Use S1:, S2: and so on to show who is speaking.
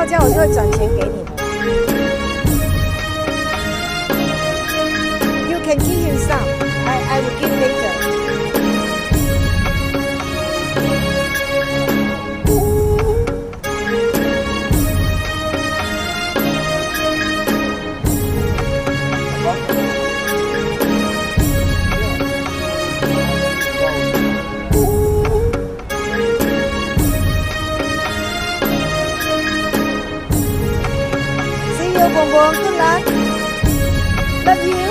S1: 到家我就会转钱给你。You can give him some. I will give later. See you, Bonbon. Good luck. Love you.